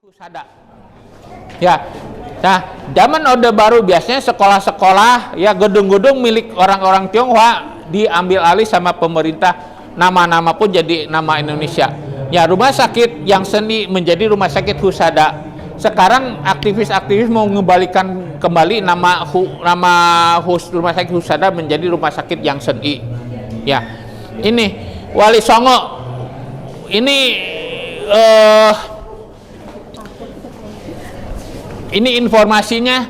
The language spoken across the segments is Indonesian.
Husada. Ya. Nah, zaman Orde Baru biasanya sekolah-sekolah ya gedung-gedung milik orang-orang Tionghoa diambil alih sama pemerintah. Nama-nama pun jadi nama Indonesia. Ya, rumah sakit yang seni menjadi rumah sakit Husada. Sekarang aktivis-aktivis mau mengembalikan kembali nama rumah sakit Husada menjadi rumah sakit yang seni. Ya. Ini Wali Songo. Ini informasinya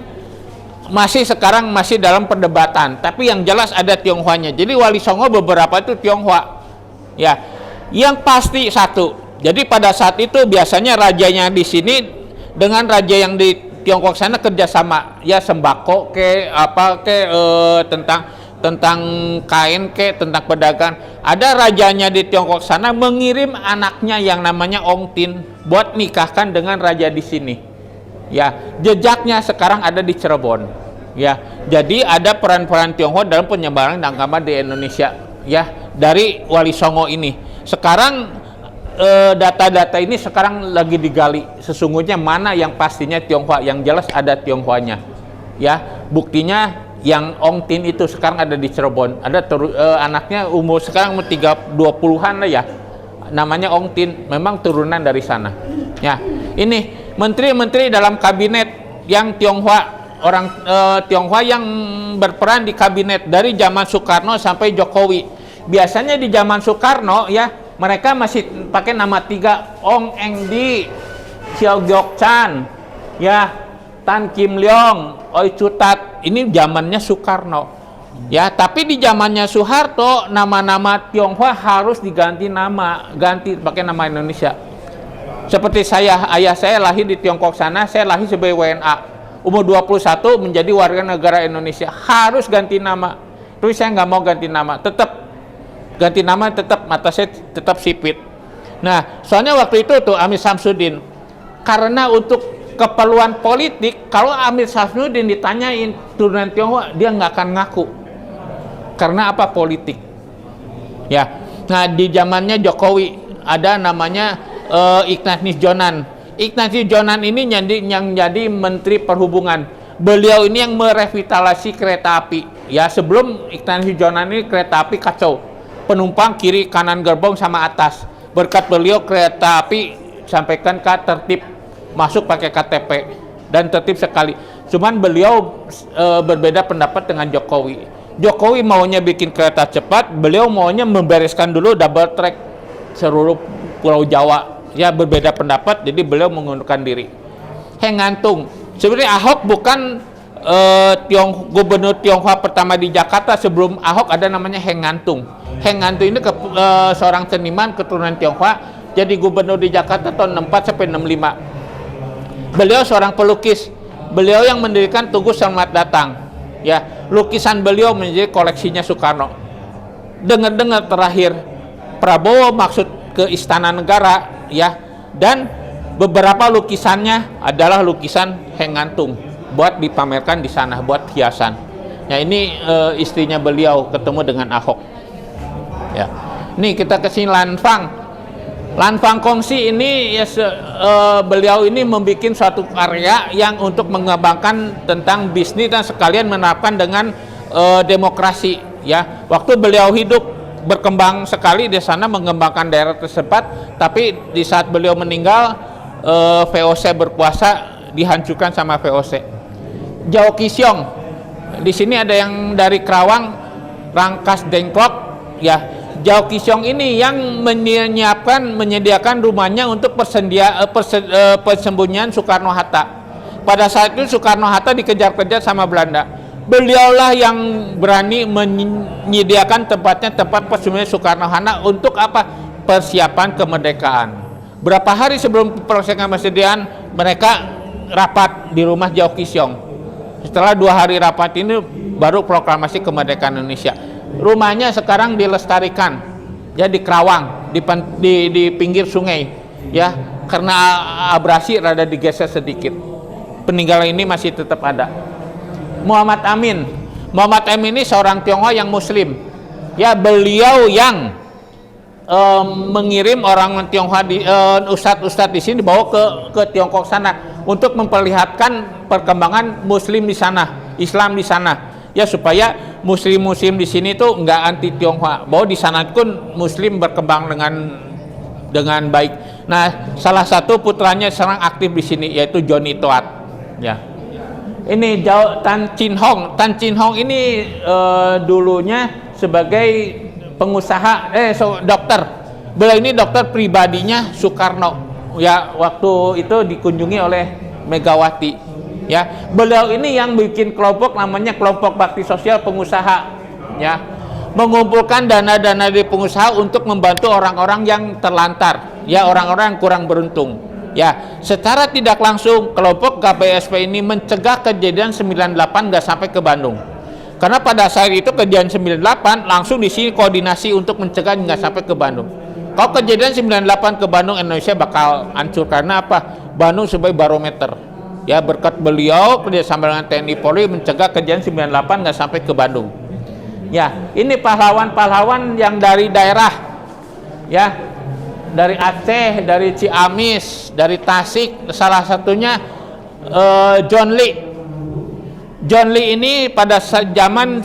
sekarang masih dalam perdebatan, tapi yang jelas ada Tionghoanya. Jadi Wali Songo beberapa itu Tionghoa. Ya. Yang pasti satu. Jadi pada saat itu biasanya rajanya di sini dengan raja yang di Tiongkok sana kerjasama. Ya, sembako tentang kain tentang pedagang. Ada rajanya di Tiongkok sana mengirim anaknya yang namanya Ong Tin buat nikahkan dengan raja di sini. Ya, jejaknya sekarang ada di Cirebon. Ya, jadi ada peran-peran Tionghoa dalam penyebaran agama di Indonesia. Ya, dari Wali Songo ini. Sekarang data-data ini sekarang lagi digali. Sesungguhnya mana yang pastinya Tionghoa, yang jelas ada Tionghoanya. Ya, buktinya yang Ong Tin itu sekarang ada di Cirebon. Ada anaknya umur sekarang 20-an lah ya. Namanya Ong Tin, memang turunan dari sana. Ya, ini menteri-menteri dalam kabinet yang Tionghoa, orang Tionghoa yang berperan di kabinet dari zaman Soekarno sampai Jokowi. Biasanya di zaman Soekarno ya, mereka masih pakai nama 3, Ong Eng Di, Xiao Giok Chan, ya, Tan Kim Leong, Oi Cutat. Ini zamannya Soekarno. Ya, tapi di zamannya Soeharto nama-nama Tionghoa harus diganti nama, ganti pakai nama Indonesia. Seperti ayah saya lahir di Tiongkok sana, saya lahir sebagai WNA. Umur 21 menjadi warga negara Indonesia, harus ganti nama. Tapi saya nggak mau ganti nama, ganti nama mata saya tetap sipit. Nah, soalnya waktu itu tuh Amir Samsudin, karena untuk keperluan politik, kalau Amir Samsudin ditanyain turunan Tionghoa, dia nggak akan ngaku. Karena apa? Politik. Ya. Nah, di zamannya Jokowi ada namanya Ignatius Jonan. Ignatius Jonan ini yang jadi Menteri Perhubungan. Beliau ini yang merevitalisasi kereta api. Ya, sebelum Ignatius Jonan ini kereta api kacau. Penumpang kiri kanan gerbong sama atas. Berkat beliau kereta api sampaikan ke tertib, masuk pakai KTP dan tertib sekali. Cuman beliau berbeda pendapat dengan Jokowi. Jokowi maunya bikin kereta cepat, beliau maunya membereskan dulu double track seluruh Pulau Jawa. Ya, berbeda pendapat, jadi beliau mengundurkan diri. Heng Ngantung, sebenarnya Ahok bukan gubernur Tionghoa pertama di Jakarta. Sebelum Ahok ada namanya Heng Ngantung. Heng Ngantung ini seorang seniman keturunan Tionghoa, jadi gubernur di Jakarta tahun 64 sampai 65. Beliau seorang pelukis. Beliau yang mendirikan Tugu Selamat Datang. Ya, lukisan beliau menjadi koleksinya Soekarno. Dengar-dengar terakhir Prabowo maksud ke Istana Negara, ya, dan beberapa lukisannya adalah lukisan Heng Ngantung buat dipamerkan di sana, buat hiasan. Ya, ini istrinya beliau ketemu dengan Ahok. Ya, nih kita ke sini Lanfang Kongsi ini ya, beliau ini membuat suatu karya yang untuk mengembangkan tentang bisnis dan sekalian menerapkan dengan demokrasi. Ya, waktu beliau hidup berkembang sekali di sana mengembangkan daerah tersebut, tapi di saat beliau meninggal VOC berkuasa, dihancurkan sama VOC. Jao Kisyong, di sini ada yang dari Kerawang, Rangkas Dengklok, ya. Jao Kisyong ini yang menyediakan rumahnya untuk persembunyian Soekarno-Hatta. Pada saat itu Soekarno-Hatta dikejar-kejar sama Belanda. Beliaulah yang berani menyediakan tempat persembunyian Soekarno-Hatta untuk apa? Persiapan kemerdekaan. Berapa hari sebelum persiapan kemerdekaan, mereka rapat di rumah Jao Kisyong. Setelah 2 hari rapat ini baru proklamasi kemerdekaan Indonesia. Rumahnya sekarang dilestarikan, ya, di Kerawang, di pinggir sungai, ya, karena abrasi rada digeser sedikit. Peninggalan ini masih tetap ada. Muhammad Amin ini seorang Tionghoa yang Muslim. Ya, beliau yang mengirim orang Tionghoa di ustadz-ustadz di sini dibawa ke Tiongkok sana untuk memperlihatkan perkembangan Muslim di sana, Islam di sana, ya supaya Muslim di sini tuh nggak anti Tionghoa, bahwa di sana pun Muslim berkembang dengan baik. Nah, salah satu putranya sekarang aktif di sini yaitu Johnny Toat, ya. Ini Tan Chin Hong. Tan Chin Hong ini dulunya sebagai pengusaha, dokter. Beliau ini dokter pribadinya Soekarno. Ya, waktu itu dikunjungi oleh Megawati. Ya, beliau ini yang bikin kelompok namanya kelompok bakti sosial pengusaha. Ya, mengumpulkan dana-dana dari pengusaha untuk membantu orang-orang yang terlantar. Ya, orang-orang yang kurang beruntung. Ya, secara tidak langsung kelompok KPSP ini mencegah kejadian 98 nggak sampai ke Bandung. Karena pada saat itu kejadian 98 langsung di sini koordinasi untuk mencegah nggak sampai ke Bandung. Kalau kejadian 98 ke Bandung, Indonesia bakal hancur. Karena apa? Bandung sebagai barometer. Ya, berkat beliau kerjasama dengan TNI Polri mencegah kejadian 98 nggak sampai ke Bandung. Ya, ini pahlawan-pahlawan yang dari daerah. Ya, dari Aceh, dari Ciamis, dari Tasik, salah satunya John Lee. John Lee ini pada zaman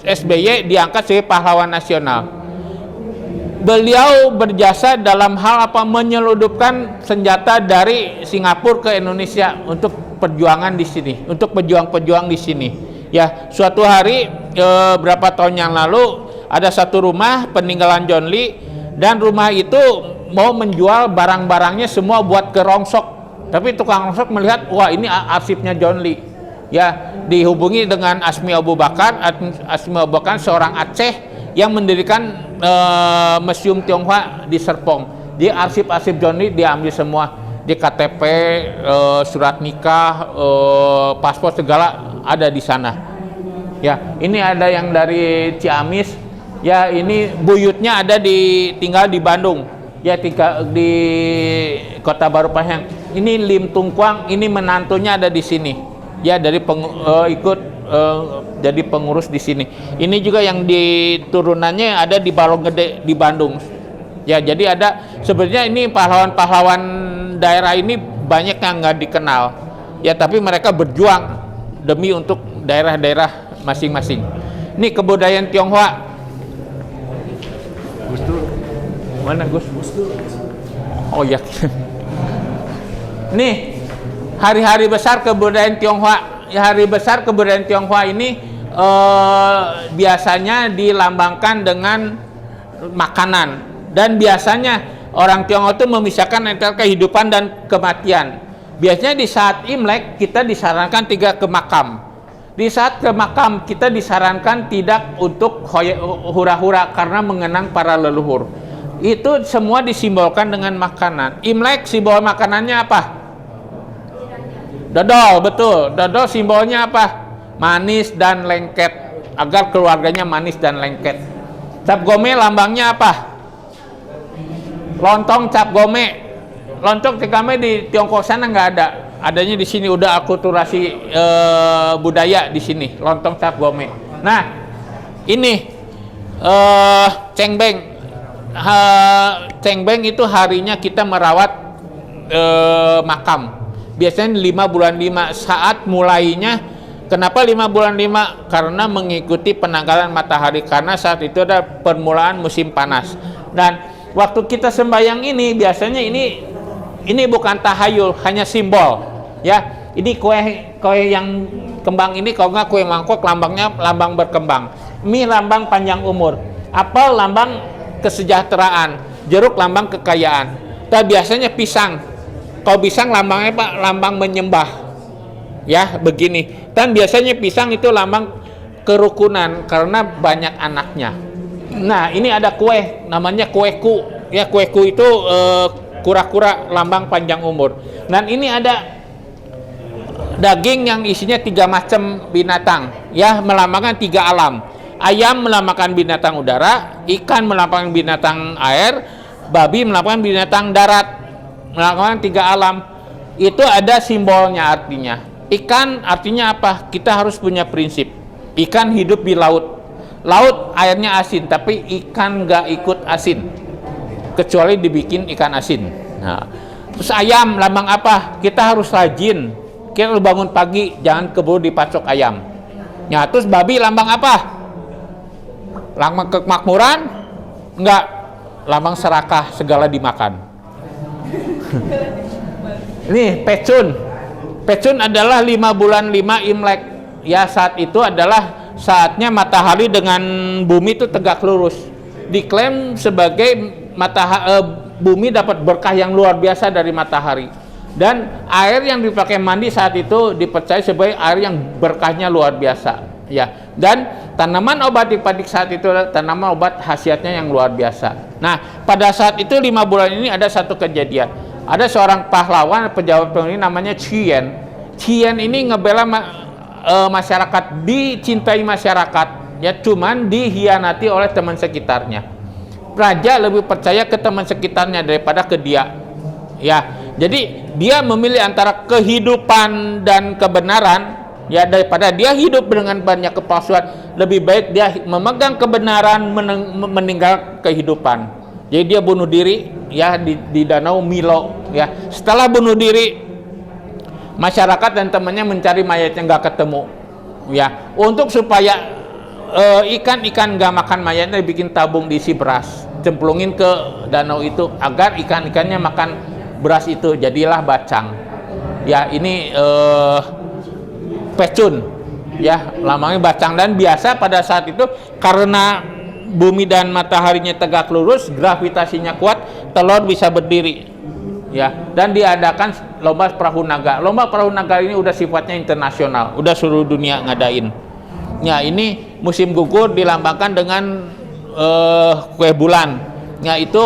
SBY diangkat sebagai pahlawan nasional. Beliau berjasa dalam hal apa? Menyelundupkan senjata dari Singapura ke Indonesia untuk perjuangan di sini, untuk pejuang-pejuang di sini. Ya, suatu hari berapa tahun yang lalu ada satu rumah peninggalan John Lee. Dan rumah itu mau menjual barang-barangnya semua buat ke rongsok. Tapi tukang rongsok melihat, wah ini arsipnya John Lee. Ya, dihubungi dengan Asmi Abu Bakar. Asmi Abu Bakar seorang Aceh yang mendirikan Museum Tionghoa di Serpong. Di arsip-arsip John Lee diambil semua. Di KTP, surat nikah, paspor segala ada di sana. Ya, ini ada yang dari Ciamis. Ya, ini buyutnya tinggal di Bandung. Ya, tinggal di Kota Baru Parahyangan. Ini Lim Tung Kwang, ini menantunya ada di sini. Ya, dari ikut jadi pengurus di sini. Ini juga yang di turunannya ada di Balong Gede di Bandung. Ya, jadi ada sebenarnya ini pahlawan-pahlawan daerah ini banyak yang nggak dikenal. Ya, tapi mereka berjuang demi untuk daerah-daerah masing-masing. Ini kebudayaan Tionghoa. Gus Dur. Mana Gus? Oh ya. Nih, hari-hari besar kebudayaan Tionghoa. Ya, hari besar kebudayaan Tionghoa ini biasanya dilambangkan dengan makanan. Dan biasanya orang Tionghoa itu memisahkan antara kehidupan dan kematian. Biasanya di saat Imlek kita disarankan tidak ke makam. Di saat ke makam kita disarankan tidak untuk hura-hura karena mengenang para leluhur. Itu semua disimbolkan dengan makanan. Imlek simbol makanannya apa? Dodol, betul. Dodol simbolnya apa? Manis dan lengket. Agar keluarganya manis dan lengket. Cap gome lambangnya apa? Lontong cap gome. Lontong cap gome di Tiongkok sana nggak ada. Adanya di sini, udah akulturasi budaya di sini, lontong cap gome. Nah, ini cengbeng. Cengbeng itu harinya kita merawat makam. Biasanya 5 bulan 5 saat mulainya. Kenapa 5 bulan 5? Karena mengikuti penanggalan matahari, karena saat itu ada permulaan musim panas. Dan waktu kita sembahyang ini biasanya ini bukan tahayul, hanya simbol. Ya, ini kue yang kembang ini kalau nggak kue mangkok lambangnya lambang berkembang. Mie lambang panjang umur. Apel lambang kesejahteraan. Jeruk lambang kekayaan. Tapi biasanya pisang. Kalau pisang lambangnya Pak, lambang menyembah. Ya, begini. Dan biasanya pisang itu lambang kerukunan karena banyak anaknya. Nah, ini ada kue namanya kueku. Ya, kueku itu kura-kura lambang panjang umur. Dan ini ada daging yang isinya 3 macam binatang, ya, melambangkan 3 alam. Ayam melambangkan binatang udara, ikan melambangkan binatang air, babi melambangkan binatang darat, melambangkan 3 alam. Itu ada simbolnya artinya. Ikan artinya apa? Kita harus punya prinsip. Ikan hidup di laut. laut airnya asin, tapi ikan nggak ikut asin, kecuali dibikin ikan asin. Nah, terus ayam, lambang apa? Kita harus rajin. Kita harus bangun pagi, jangan keburu dipacok ayam. Nah, terus babi lambang apa? Lambang kemakmuran? Enggak, lambang serakah, segala dimakan. Ini pecun. Pecun adalah 5 bulan 5 Imlek. Ya, saat itu adalah saatnya matahari dengan bumi itu tegak lurus. Diklaim sebagai bumi dapat berkah yang luar biasa dari matahari. Dan air yang dipakai mandi saat itu dipercaya sebagai air yang berkahnya luar biasa. Ya, dan tanaman obat di padik saat itu adalah tanaman obat khasiatnya yang luar biasa. Nah, pada saat itu 5 bulan ini ada satu kejadian. Ada seorang pahlawan pejabat ini namanya Chien. Chien ini ngebela masyarakat, dicintai masyarakat, ya, cuman dihianati oleh teman sekitarnya. Raja lebih percaya ke teman sekitarnya daripada ke dia. Ya, jadi dia memilih antara kehidupan dan kebenaran, ya, daripada dia hidup dengan banyak kepalsuan. Lebih baik dia memegang kebenaran, meninggal kehidupan. Jadi dia bunuh diri, ya, di danau Milo, ya. Setelah bunuh diri, masyarakat dan temannya mencari mayatnya, nggak ketemu, ya. Untuk supaya ikan-ikan nggak makan mayatnya, dibikin tabung diisi beras, cemplungin ke danau itu agar ikan-ikannya makan beras itu, jadilah bacang. Ya, ini pecun, ya, lambangnya bacang. Dan biasa pada saat itu karena bumi dan mataharinya tegak lurus, gravitasinya kuat, telur bisa berdiri, ya. Dan diadakan lomba perahu naga. Lomba perahu naga ini udah sifatnya internasional, udah seluruh dunia ngadain. Ya, ini musim gugur dilambangkan dengan kue bulan. Ya, itu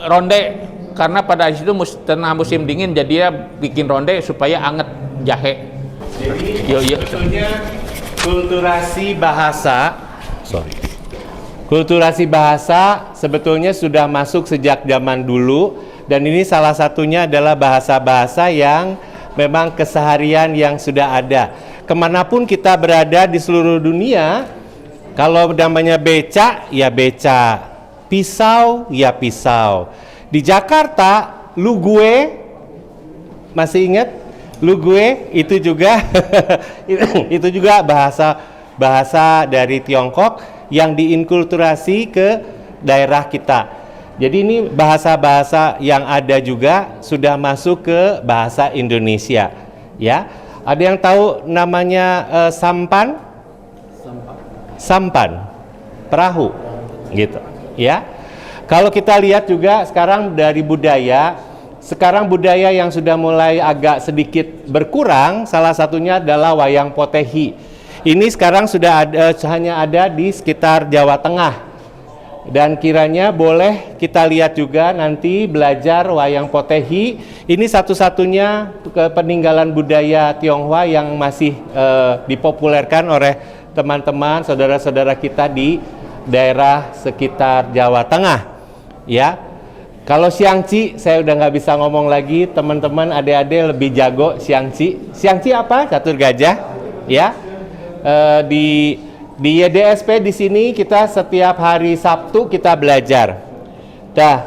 ronde, karena pada situ tengah musim dingin, jadi dia bikin ronde supaya anget jahe. Jadi sebetulnya kulturasi bahasa, kulturasi bahasa sebetulnya sudah masuk sejak zaman dulu, dan ini salah satunya adalah bahasa-bahasa yang memang keseharian yang sudah ada. Kemanapun kita berada di seluruh dunia, kalau namanya beca, ya beca, pisau, ya pisau. Di Jakarta, lu gue, masih ingat? Lu gue itu juga itu juga bahasa dari Tiongkok yang diinkulturasi ke daerah kita. Jadi ini bahasa-bahasa yang ada juga sudah masuk ke bahasa Indonesia, ya. Ada yang tahu namanya sampan? Sampan, perahu, gitu, ya. Kalau kita lihat juga sekarang dari budaya, sekarang budaya yang sudah mulai agak sedikit berkurang, salah satunya adalah wayang potehi. Ini sekarang sudah hanya ada di sekitar Jawa Tengah. Dan kiranya boleh kita lihat juga nanti belajar wayang potehi. Ini satu-satunya peninggalan budaya Tionghoa yang masih dipopulerkan oleh teman-teman, saudara-saudara kita di daerah sekitar Jawa Tengah. Ya, kalau Xiangqi saya udah nggak bisa ngomong lagi, teman-teman adik-adik lebih jago Xiangqi. Xiangqi apa? Catur gajah, ya. Di YDSP di sini kita setiap hari Sabtu kita belajar. Nah,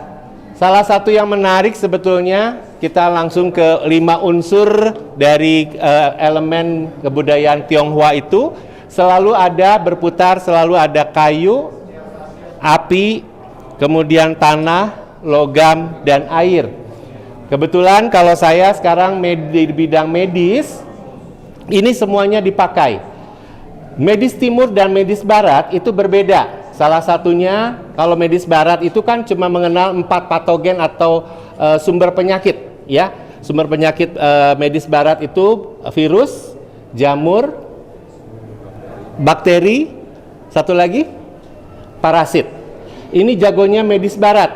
salah satu yang menarik sebetulnya kita langsung ke 5 unsur dari elemen kebudayaan Tionghoa itu selalu ada berputar, selalu ada kayu, api, kemudian tanah, logam, dan air. Kebetulan kalau saya sekarang di bidang medis, ini semuanya dipakai. Medis timur dan medis barat itu berbeda. Salah satunya, kalau medis barat itu kan cuma mengenal 4 patogen atau sumber penyakit, ya. Sumber penyakit medis barat itu virus, jamur, bakteri, satu lagi parasit. Ini jagonya medis barat.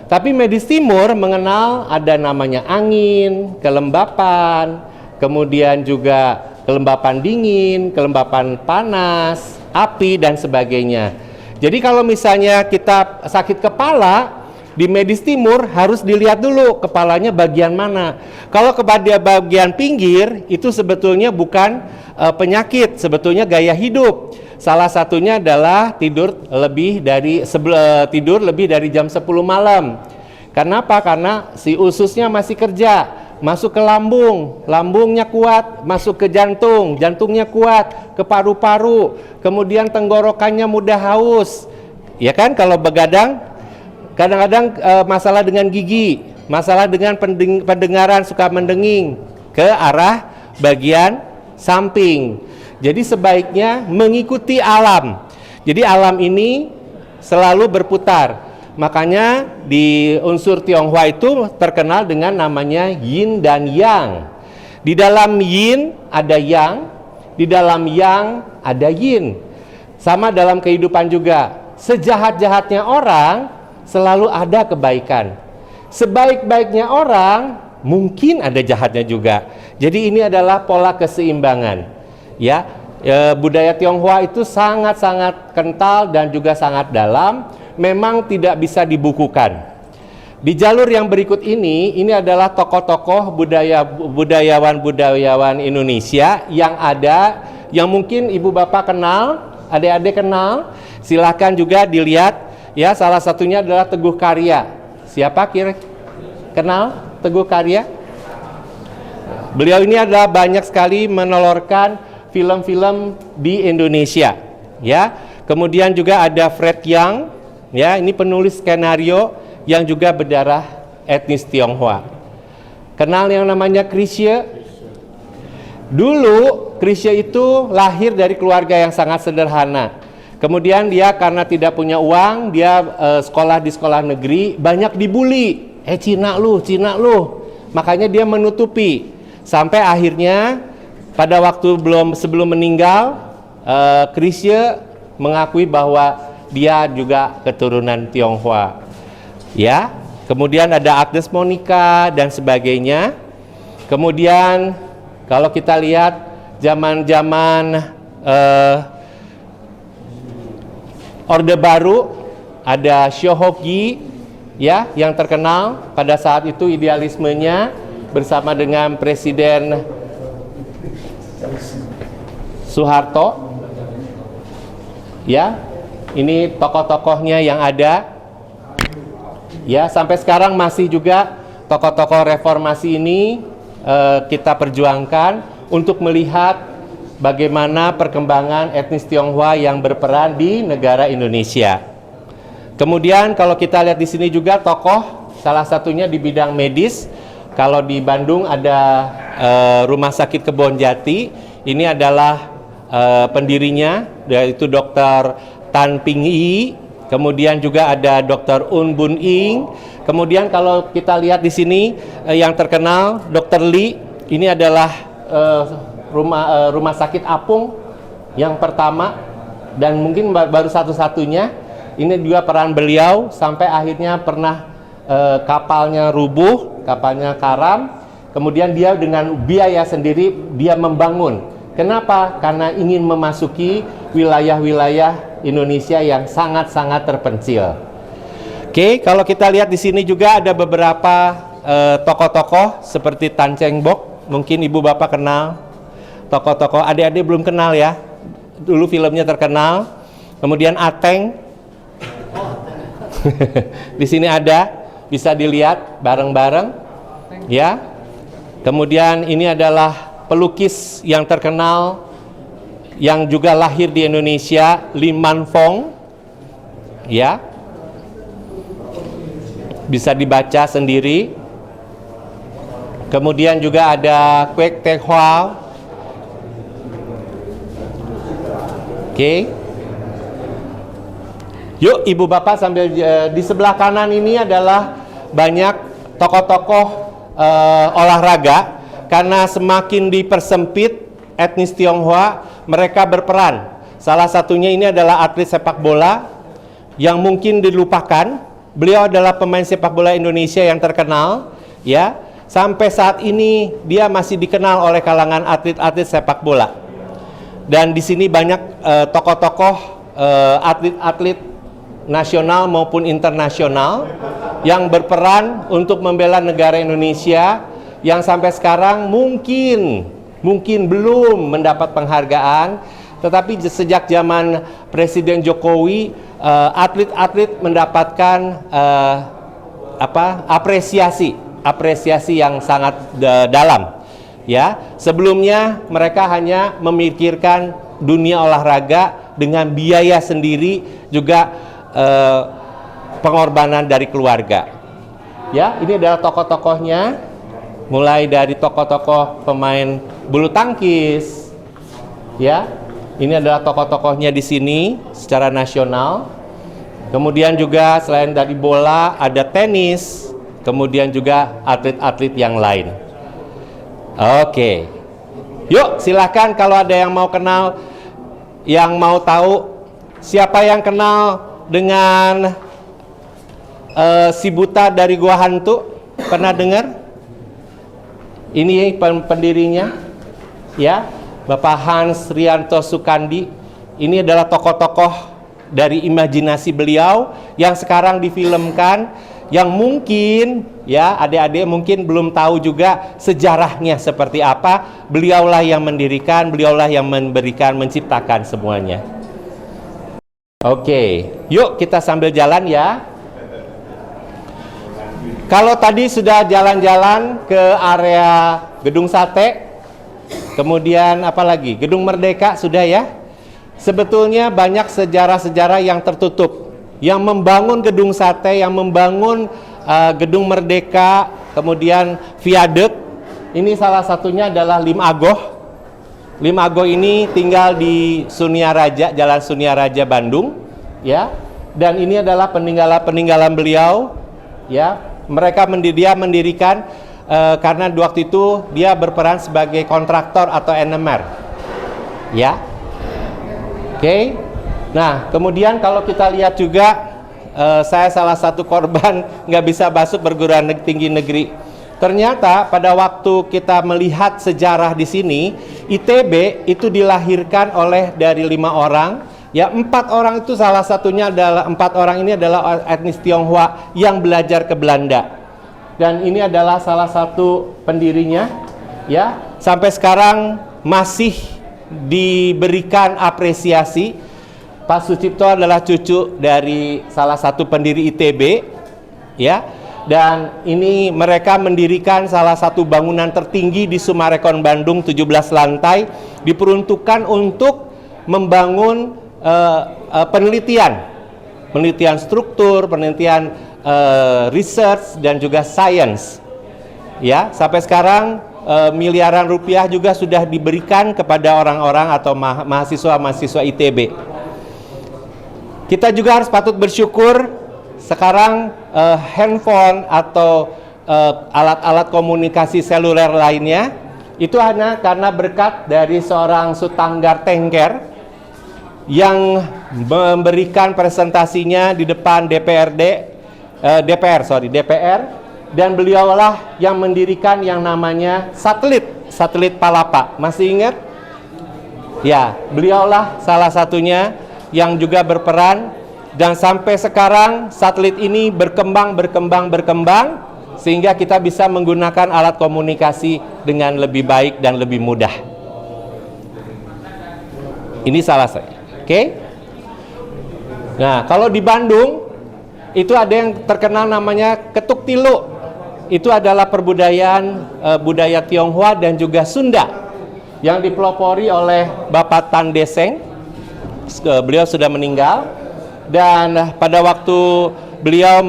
Tapi medis timur mengenal ada namanya angin, kelembapan, kemudian juga kelembapan dingin, kelembapan panas, api, dan sebagainya. Jadi kalau misalnya kita sakit kepala, di medis timur harus dilihat dulu kepalanya bagian mana. Kalau kepada bagian pinggir, itu sebetulnya bukan penyakit, sebetulnya gaya hidup. salah satunya adalah tidur lebih dari jam 10 malam. Kenapa? Karena si ususnya masih kerja, masuk ke lambung, lambungnya kuat, masuk ke jantung, jantungnya kuat, ke paru-paru, kemudian tenggorokannya mudah haus. Ya kan, kalau begadang kadang-kadang masalah dengan gigi, masalah dengan pendengaran, suka mendenging ke arah bagian samping. Jadi sebaiknya mengikuti alam. Jadi alam ini selalu berputar. Makanya di unsur Tionghoa itu terkenal dengan namanya yin dan yang. Di dalam yin ada yang, di dalam yang ada yin. Sama dalam kehidupan juga. Sejahat-jahatnya orang selalu ada kebaikan. Sebaik-baiknya orang mungkin ada jahatnya juga. Jadi ini adalah pola keseimbangan. Ya, budaya Tionghoa itu sangat-sangat kental dan juga sangat dalam. Memang tidak bisa dibukukan. Di jalur yang berikut ini adalah tokoh-tokoh budayawan Indonesia yang ada, yang mungkin ibu bapak kenal, adik-adik kenal. Silahkan juga dilihat. Ya, salah satunya adalah Teguh Karya. Siapa kira kenal Teguh Karya? Beliau ini adalah banyak sekali menolorkan film-film di Indonesia. Ya, kemudian juga ada Fred Young. Ya, ini penulis skenario yang juga berdarah etnis Tionghoa. Kenal yang namanya Chrisye? Dulu Chrisye itu lahir dari keluarga yang sangat sederhana. Kemudian dia karena tidak punya uang, dia sekolah di sekolah negeri, banyak dibully. Cina lu. Makanya dia menutupi. Sampai akhirnya pada waktu sebelum meninggal, Chrisye mengakui bahwa dia juga keturunan Tionghoa. Ya, kemudian ada Agnes Monica dan sebagainya. Kemudian kalau kita lihat zaman-zaman Orde Baru, ada Shohoki, ya, yang terkenal pada saat itu idealismenya bersama dengan Presiden Soeharto. Ya, ini tokoh-tokohnya yang ada. Ya, sampai sekarang masih juga tokoh-tokoh reformasi ini kita perjuangkan untuk melihat bagaimana perkembangan etnis Tionghoa yang berperan di negara Indonesia. Kemudian kalau kita lihat di sini juga tokoh, salah satunya di bidang medis. Kalau di Bandung ada Rumah Sakit Kebonjati. Ini adalah pendirinya, yaitu Dr. Tan Ping Yi. Kemudian juga ada Dr. Un Bun Ing. Kemudian kalau kita lihat di sini yang terkenal Dr. Lee. Ini adalah rumah sakit apung yang pertama dan mungkin baru satu-satunya. Ini juga peran beliau sampai akhirnya pernah kapalnya rubuh, kapalnya karam. Kemudian dia dengan biaya sendiri dia membangun. Kenapa? Karena ingin memasuki wilayah-wilayah Indonesia yang sangat-sangat terpencil. Oke, kalau kita lihat di sini juga ada beberapa tokoh-tokoh seperti Tan Cheng Bok. Mungkin ibu bapak kenal. Tokoh-tokoh, adik-adik belum kenal ya. Dulu filmnya terkenal. Kemudian Ateng. Di sini ada, bisa dilihat bareng-bareng. Ya. Kemudian ini adalah pelukis yang terkenal yang juga lahir di Indonesia, Lim Man Fong. Ya. Bisa dibaca sendiri. Kemudian juga ada Kwek Tek Hwa. Oke. Yuk ibu bapak sambil di sebelah kanan ini adalah banyak tokoh-tokoh olahraga. Karena semakin dipersempit etnis Tionghoa, mereka berperan. Salah satunya ini adalah atlet sepak bola yang mungkin dilupakan. Beliau adalah pemain sepak bola Indonesia yang terkenal, ya. Sampai saat ini dia masih dikenal oleh kalangan atlet-atlet sepak bola. Dan di sini banyak tokoh-tokoh atlet-atlet nasional maupun internasional yang berperan untuk membela negara Indonesia yang sampai sekarang mungkin belum mendapat penghargaan tetapi sejak zaman Presiden Jokowi, atlet-atlet mendapatkan apresiasi yang sangat dalam. Ya, sebelumnya mereka hanya memikirkan dunia olahraga dengan biaya sendiri, juga pengorbanan dari keluarga. Ya, ini adalah tokoh-tokohnya, mulai dari tokoh-tokoh pemain bulu tangkis. Ya, ini adalah tokoh-tokohnya di sini secara nasional. Kemudian juga selain dari bola ada tenis, kemudian juga atlet-atlet yang lain. Oke, yuk silakan kalau ada yang mau kenal, yang mau tahu. Siapa yang kenal dengan si buta dari Gua Hantu? Pernah dengar? Ini pendirinya, ya, Bapak Hans Rianto Sukandi. Ini adalah tokoh-tokoh dari imajinasi beliau yang sekarang difilmkan, yang mungkin ya adik-adik mungkin belum tahu juga sejarahnya seperti apa. Beliaulah yang mendirikan, beliaulah yang memberikan, menciptakan semuanya. Oke, yuk kita sambil jalan ya. Kalau tadi sudah jalan-jalan ke area Gedung Sate, kemudian apa lagi? Gedung Merdeka sudah ya. Sebetulnya banyak sejarah-sejarah yang tertutup. Yang membangun Gedung Sate, yang membangun Gedung Merdeka, kemudian viaduk, ini salah satunya adalah Lim Agoh. Lim Agoh ini tinggal di Suniaraja, Jalan Suniaraja, Bandung, ya. Dan ini adalah peninggalan beliau, ya. Dia mendirikan karena waktu itu dia berperan sebagai kontraktor atau enemer, ya. Oke. Nah, kemudian kalau kita lihat juga, saya salah satu korban nggak bisa masuk perguruan tinggi negeri. Ternyata pada waktu kita melihat sejarah di sini, ITB itu dilahirkan dari 5 orang, ya 4 orang itu salah satunya adalah 4 orang ini adalah etnis Tionghoa yang belajar ke Belanda. Dan ini adalah salah satu pendirinya, ya. Sampai sekarang masih diberikan apresiasi. Pak Sucipto adalah cucu dari salah satu pendiri ITB, ya. Dan ini mereka mendirikan salah satu bangunan tertinggi di Sumarekon, Bandung, 17 lantai, diperuntukkan untuk membangun penelitian struktur, penelitian research dan juga science. Ya, sampai sekarang miliaran rupiah juga sudah diberikan kepada orang-orang atau mahasiswa-mahasiswa ITB. Kita juga harus patut bersyukur sekarang handphone atau alat-alat komunikasi seluler lainnya itu hanya karena berkat dari seorang Sutanggar Tengger yang memberikan presentasinya di depan DPR, dan beliaulah yang mendirikan yang namanya satelit Palapa. Masih ingat? Ya, beliaulah salah satunya yang juga berperan, dan sampai sekarang satelit ini berkembang sehingga kita bisa menggunakan alat komunikasi dengan lebih baik dan lebih mudah. Ini salah saya. Oke? Nah, kalau di Bandung itu ada yang terkenal namanya Ketuk Tilu. Itu adalah perbudayaan budaya Tionghoa dan juga Sunda yang dipelopori oleh Bapak Tan Deseng. Beliau sudah meninggal, dan pada waktu beliau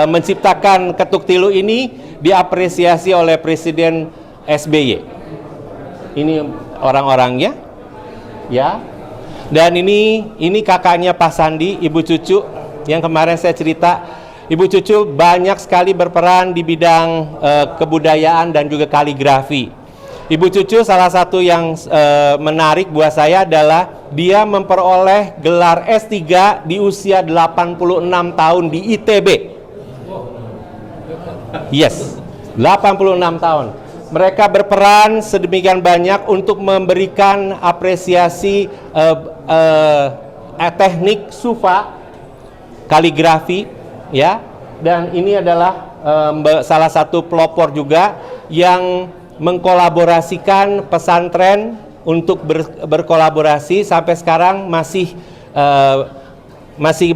menciptakan Ketuk Tilu ini diapresiasi oleh Presiden SBY. Ini orang-orangnya, ya. Dan ini kakaknya Pak Sandi, Ibu Cucu, yang kemarin saya cerita. Ibu Cucu banyak sekali berperan di bidang kebudayaan dan juga kaligrafi. Ibu Cucu salah satu yang menarik buat saya adalah dia memperoleh gelar S3 di usia 86 tahun di ITB. Yes, 86 tahun. Mereka berperan sedemikian banyak untuk memberikan apresiasi teknik sufa, kaligrafi, ya. Dan ini adalah salah satu pelopor juga yang mengkolaborasikan pesantren untuk berkolaborasi sampai sekarang masih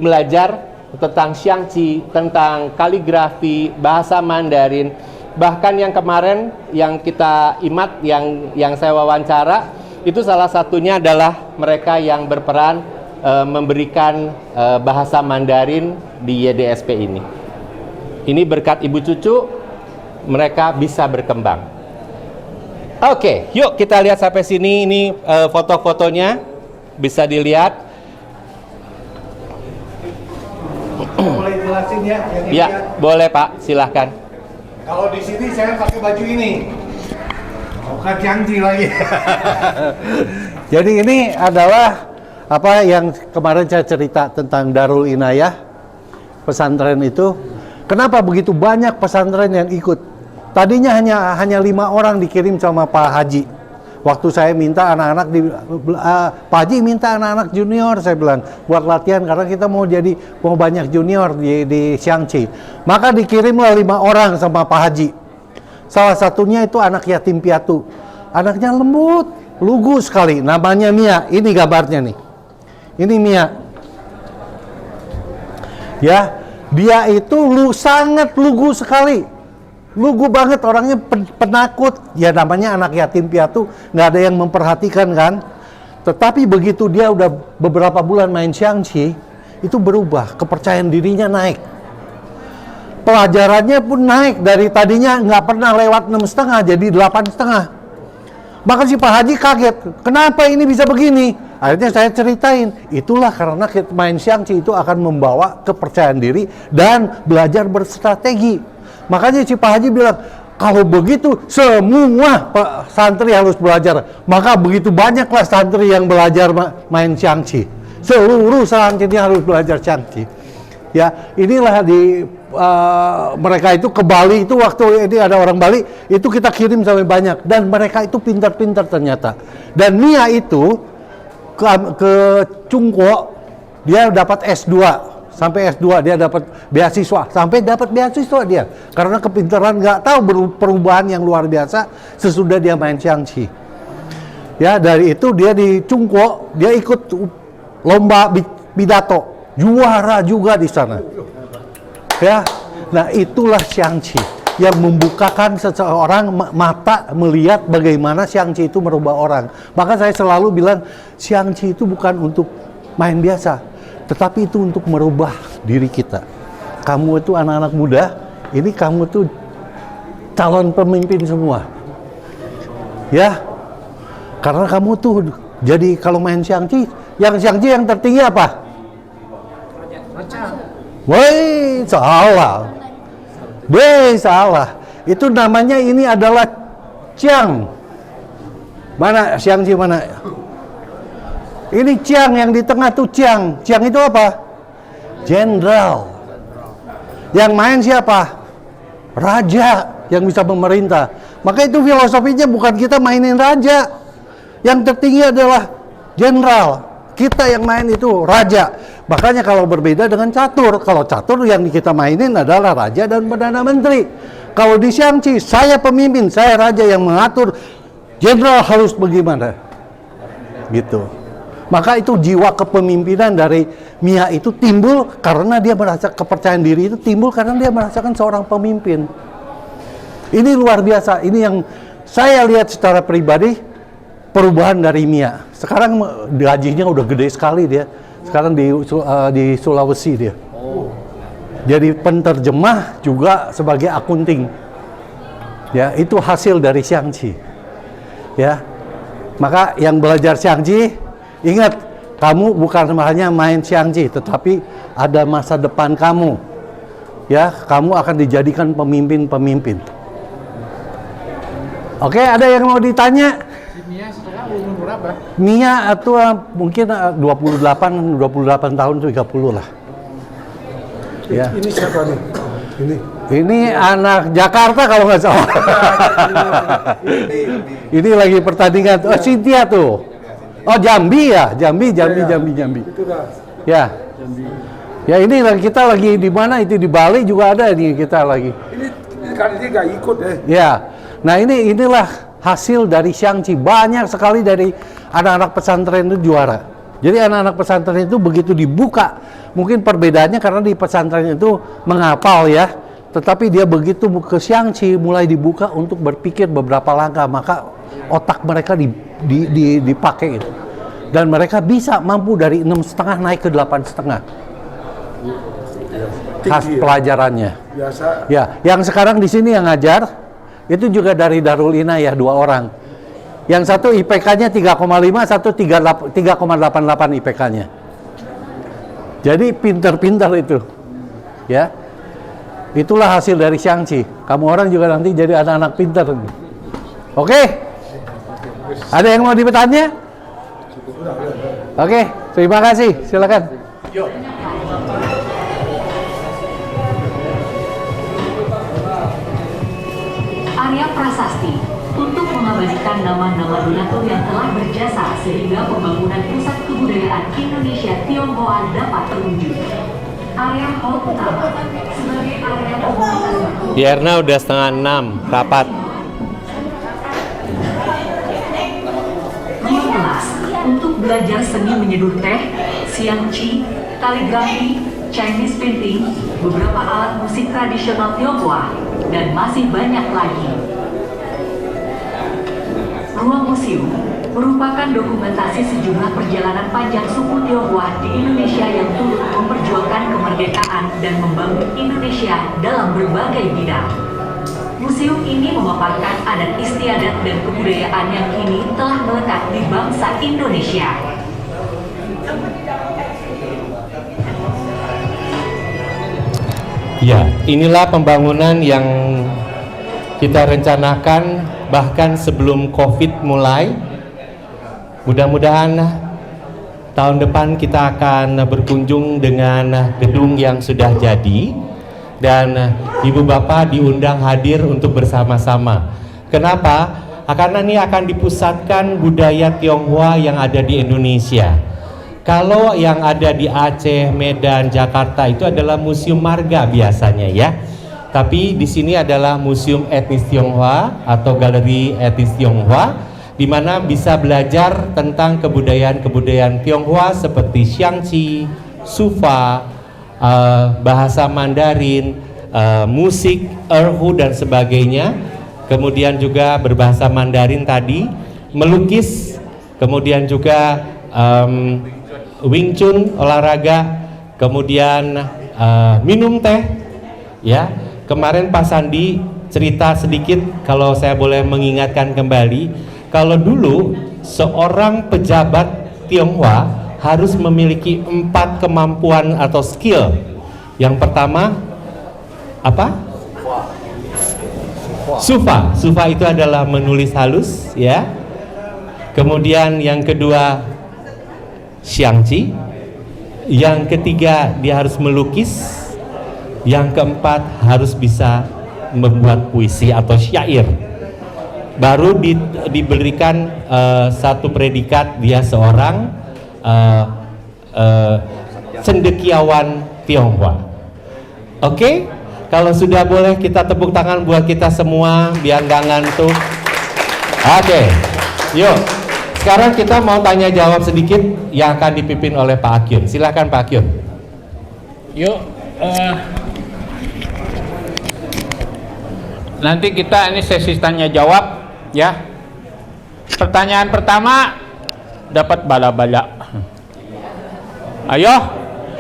belajar tentang Xiangqi, tentang kaligrafi, bahasa Mandarin. Bahkan yang kemarin yang kita imat, yang saya wawancara, itu salah satunya adalah mereka yang berperan memberikan bahasa Mandarin di YDSP ini. Ini berkat ibu cucu, mereka bisa berkembang. Oke, yuk kita lihat sampai sini. Ini foto-fotonya bisa dilihat. Boleh jelasin ya? Yang ini Ya, boleh Pak, silahkan. Kalau di sini saya pakai baju ini, bukan Xiangqi lagi. Jadi ini adalah apa yang kemarin saya cerita tentang Darul Inayah, pesantren itu. Kenapa begitu banyak pesantren yang ikut? Tadinya hanya 5 orang dikirim sama Pak Haji. Waktu saya minta anak-anak Pak Haji minta anak-anak junior, saya bilang buat latihan karena kita mau banyak junior di Xiangqi. Maka dikirimlah 5 orang sama Pak Haji. Salah satunya itu anak yatim piatu. Anaknya lembut, lugu sekali. Namanya Mia. Ini gambarnya nih. Ini Mia. Ya, dia itu sangat lugu sekali. Lugu banget, orangnya penakut. Ya namanya anak yatim piatu, nggak ada yang memperhatikan kan. Tetapi begitu dia udah beberapa bulan main Xiangqi, itu berubah, kepercayaan dirinya naik. Pelajarannya pun naik, dari tadinya nggak pernah lewat 6,5 jadi 8,5. Maka si Pak Haji kaget, kenapa ini bisa begini? Akhirnya saya ceritain, itulah karena main Xiangqi itu akan membawa kepercayaan diri dan belajar berstrategi. Makanya si Pak Haji bilang, kalau begitu semua santri harus belajar. Maka begitu banyaklah santri yang belajar main Xiangqi. Seluruh santri harus belajar Xiangqi. Ya, inilah mereka itu ke Bali itu, waktu ini ada orang Bali, itu kita kirim sampai banyak. Dan mereka itu pintar-pintar ternyata. Dan Mia itu ke Chungguo, dia dapat S2. Sampai S2 dia dapat beasiswa, sampai dapat beasiswa dia karena kepintaran, nggak tahu perubahan yang luar biasa sesudah dia main Xiangqi. Ya, dari itu dia di Chungguo, dia ikut lomba pidato, juara juga di sana. Ya, nah itulah Xiangqi yang membukakan seseorang mata melihat bagaimana Xiangqi itu merubah orang. Maka saya selalu bilang Xiangqi itu bukan untuk main biasa, tetapi itu untuk merubah diri kita. Kamu itu anak-anak muda, ini kamu tuh calon pemimpin semua. Ya, karena kamu tuh jadi kalau main Xiangqi yang tertinggi apa? Woi, salah. Salah. Itu namanya ini adalah Qiang. Mana Xiangqi mana? Ini Qiang, yang di tengah tuh Qiang. Qiang itu apa? Jenderal. Yang main siapa? Raja yang bisa memerintah. Maka itu filosofinya bukan kita mainin raja. Yang tertinggi adalah jenderal. Kita yang main itu raja. Makanya kalau berbeda dengan catur. Kalau catur yang kita mainin adalah raja dan perdana menteri. Kalau di Xiangqi, saya pemimpin, saya raja yang mengatur. Jenderal harus bagaimana? Gitu. Maka itu jiwa kepemimpinan dari Mia itu timbul karena dia merasa kepercayaan diri itu timbul karena dia merasakan seorang pemimpin. Ini luar biasa. Ini yang saya lihat secara pribadi perubahan dari Mia. Sekarang gajinya udah gede sekali dia. Sekarang di Sulawesi dia. Jadi penterjemah juga sebagai akunting. Ya, itu hasil dari Xiangqi. Ya. Maka yang belajar Xiangqi, ingat, kamu bukan hanya main Xiangqi, tetapi ada masa depan kamu. Ya, kamu akan dijadikan pemimpin-pemimpin. Oke, ada yang mau ditanya? Si Mia sekarang umur berapa? Mia itu mungkin 28 tahun, 30 lah. Ya. Ini siapa nih? Ini anak Jakarta kalau nggak salah. Ini lagi pertandingan. Oh, Cynthia tuh. Oh, Jambi ya, Jambi. Itu dah. Ya. Jambi. Ya, ini kita lagi di mana? Itu di Bali juga ada nih kita lagi. Ini kan ini nggak ikut ya. Ya. Nah, inilah hasil dari Xiangqi. Banyak sekali dari anak-anak pesantren itu juara. Jadi anak-anak pesantren itu begitu dibuka, mungkin perbedaannya karena di pesantren itu menghafal ya, tetapi dia begitu ke Xiangqi mulai dibuka untuk berpikir beberapa langkah, maka otak mereka dipakai itu. Dan mereka bisa mampu dari 6,5 naik ke 8,5. Khas pelajarannya. Biasa. Ya, yang sekarang di sini yang ngajar itu juga dari Darul Inayah 2 orang. Yang satu IPK-nya 3,5, satu 3,88 IPK-nya. Jadi pinter-pinter itu. Ya. Itulah hasil dari Xiangqi. Kamu orang juga nanti jadi anak-anak pinter. Oke? Ada yang mau bertanya? Oke, terima kasih. Silakan. Arya Prasasti untuk mengabadikan nama-nama donatur yang telah berjasa sehingga pembangunan pusat kebudayaan Indonesia Tionghoa dapat terwujud. Area Hall utama sebagai area komunitas. Yerna udah 5:30 rapat. Ruang kelas untuk belajar seni menyeduh teh, xiangqi, kaligrafi, Chinese painting, beberapa alat musik tradisional Tionghoa, dan masih banyak lagi. Ruang museum merupakan dokumentasi sejumlah perjalanan panjang suku Tionghoa di Indonesia yang turut memperjuangkan kemerdekaan dan membangun Indonesia dalam berbagai bidang. Museum ini memaparkan adat istiadat dan kebudayaan yang kini telah melekat di bangsa Indonesia. Ya, inilah pembangunan yang kita rencanakan bahkan sebelum COVID mulai. Mudah-mudahan tahun depan kita akan berkunjung dengan gedung yang sudah jadi dan Ibu Bapak diundang hadir untuk bersama-sama. Kenapa? Karena ini akan dipusatkan budaya Tionghoa yang ada di Indonesia. Kalau yang ada di Aceh, Medan, Jakarta itu adalah museum marga biasanya ya. Tapi di sini adalah Museum Etnis Tionghoa atau Galeri Etnis Tionghoa, di mana bisa belajar tentang kebudayaan-kebudayaan Tionghoa seperti Xiangqi, Sufa, bahasa Mandarin, musik, erhu dan sebagainya. Kemudian juga berbahasa Mandarin tadi, melukis, kemudian juga Wing Chun, olahraga, kemudian minum teh. Ya, kemarin Pak Sandi cerita sedikit, kalau saya boleh mengingatkan kembali. Kalau dulu seorang pejabat Tionghoa harus memiliki 4 kemampuan atau skill. Yang pertama apa? Sufa. Sufa itu adalah menulis halus, ya. Kemudian yang kedua Xiangqi. Yang ketiga dia harus melukis. Yang keempat harus bisa membuat puisi atau syair. Baru diberikan satu predikat dia seorang cendekiawan Tionghoa. Oke, kalau sudah boleh kita tepuk tangan buat kita semua biar nggak ngantuk. Oke, yuk. Sekarang kita mau tanya jawab sedikit yang akan dipimpin oleh Pak Akyun. Silakan Pak Akyun. Yuk. Nanti kita ini sesi tanya jawab ya. Pertanyaan pertama dapat bala-bala. Ayo,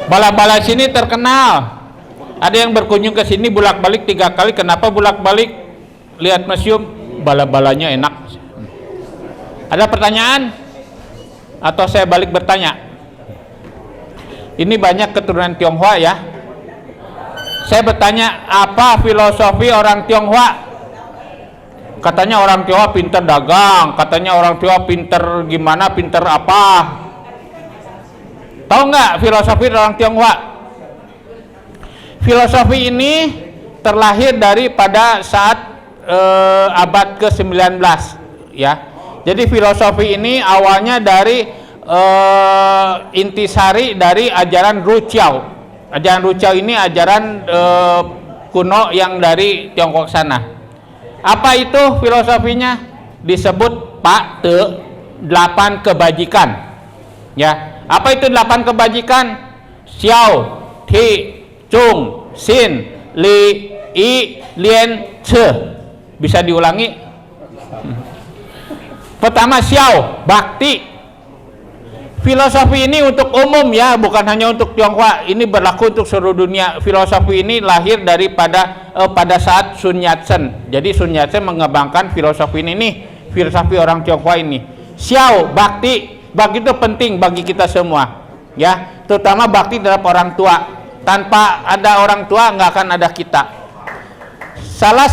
bala-bala sini terkenal. Ada yang berkunjung ke sini bolak-balik 3 kali. Kenapa bolak-balik? Lihat museum, bala-balanya enak. Ada pertanyaan? Atau saya balik bertanya? Ini banyak keturunan Tionghoa ya. Saya bertanya, apa filosofi orang Tionghoa? Katanya orang Tionghoa pinter dagang, katanya orang Tionghoa pinter gimana, pinter apa? Tahu nggak filosofi orang Tionghoa? Filosofi ini terlahir daripada saat abad ke-19 ya. Jadi filosofi ini awalnya dari intisari dari ajaran Ruqiao. Ajaran Ruqiao ini ajaran kuno yang dari Tiongkok sana. Apa itu filosofinya? disebut Pak Te 8 kebajikan. Ya, apa itu 8 kebajikan? Xiao, Ti, Chung, Xin, Li, I, Lien, Ce. Bisa diulangi? Pertama, Xiao, bakti. Filosofi ini untuk umum ya, bukan hanya untuk Tionghoa. Ini berlaku untuk seluruh dunia. Filosofi ini lahir daripada pada saat Sun Yat-sen. Jadi Sun Yat-sen mengembangkan filosofi ini nih, filosofi orang Tionghoa ini. Xiao, bakti. Bakti itu penting bagi kita semua. Ya, terutama bakti terhadap orang tua. Tanpa ada orang tua nggak akan ada kita. Salah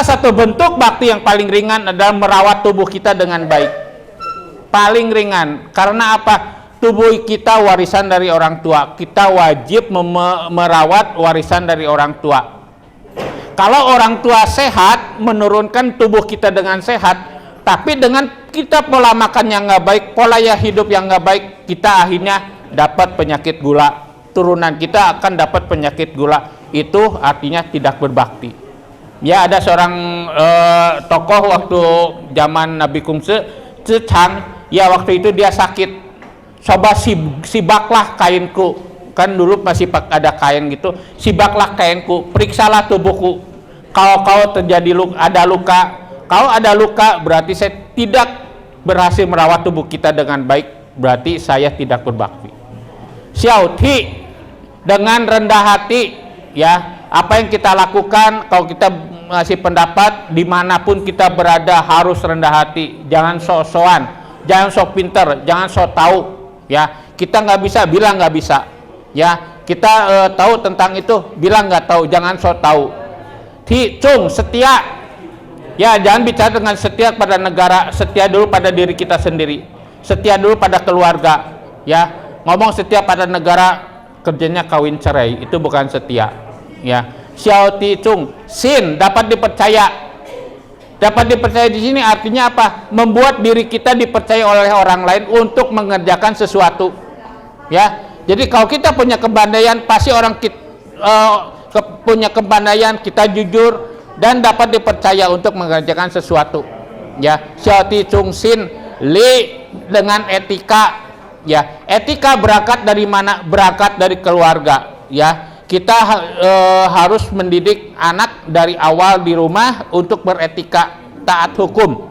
satu bentuk bakti yang paling ringan adalah merawat tubuh kita dengan baik. Paling ringan, karena apa? Tubuh kita warisan dari orang tua. Kita wajib merawat warisan dari orang tua. Kalau orang tua sehat, menurunkan tubuh kita dengan sehat, tapi dengan kita pola makan yang nggak baik, pola hidup yang nggak baik, kita akhirnya dapat penyakit gula. Turunan kita akan dapat penyakit gula. Itu artinya tidak berbakti. Ya, ada seorang tokoh waktu zaman Nabi Kungse, Tzu Chang. Ya, waktu itu dia sakit. Coba sibaklah kainku. Kan dulu masih ada kain gitu. Sibaklah kainku, periksalah tubuhku. Kalau kau terjadi ada luka, berarti saya tidak berhasil merawat tubuh kita dengan baik. Berarti saya tidak berbakti. Xiao Ti, dengan rendah hati, ya, apa yang kita lakukan, kalau kita ngasih pendapat, dimanapun kita berada harus rendah hati. Jangan sok-sokan. Jangan sok pinter, jangan sok tahu, ya. Kita nggak bisa, bilang nggak bisa, ya. Kita tahu tentang itu, bilang nggak tahu, jangan sok tahu. Ti Chung, setia, ya. Jangan bicara dengan setia pada negara, setia dulu pada diri kita sendiri, setia dulu pada keluarga, ya. Ngomong setia pada negara, kerjanya kawin cerai, itu bukan setia, ya. Xiao Ti Chung, Xin, dapat dipercaya. Dapat dipercaya di sini artinya apa? Membuat diri kita dipercaya oleh orang lain untuk mengerjakan sesuatu. Ya, jadi kalau kita punya kepandaian, pasti orang punya kepandaian, kita jujur dan dapat dipercaya untuk mengerjakan sesuatu. Ya, Xiao Ti Chung Xin, Li, dengan etika. Ya, etika berangkat dari mana? Berangkat dari keluarga. Ya, kita harus mendidik anak dari awal di rumah untuk beretika, taat hukum.